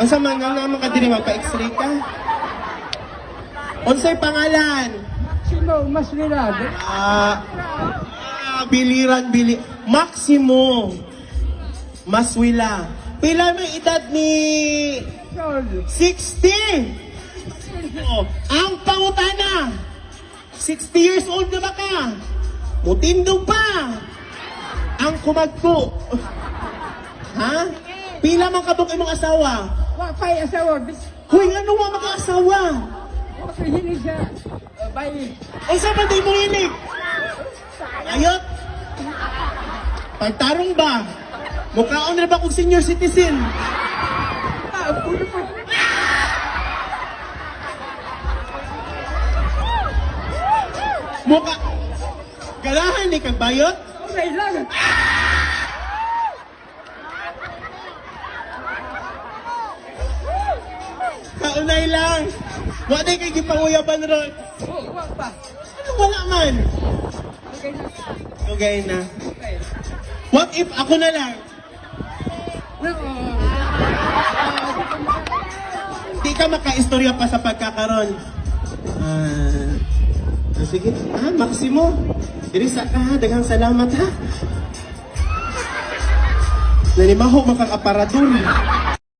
Asa man nga naman ka diri magpa-x-ray ka? Unsay pangalan? Sino mas nilad? Maximo Maswila. Pila may edad ni 60? Oh, ang pangutana, 60 years old na ba ka? Mutindog pa. Ang kumagpo. Ha? Pila man kabog imong asawa? Wapay asawa. Hoy, ano wa mag-asawa? Wapay hinig siya. Bayi. O sa ba di mo hinig? Ayot? Pagtarong ba? Mukhaon na ba kung senior citizen? Puno pa. Mukha... Galahan ni kag bayot? Okay lang. Kaunay lang. Wala kay gipanguyaban ron. Wapa. Ano wala man? Okay na. Okay na. Okay. What if ako na lang? Di ka makaistorya pa sa pagkakaroon. Sige. Maximo. Dirisa ka ha. Daghang salamat ha. Nanimaho makakaparador.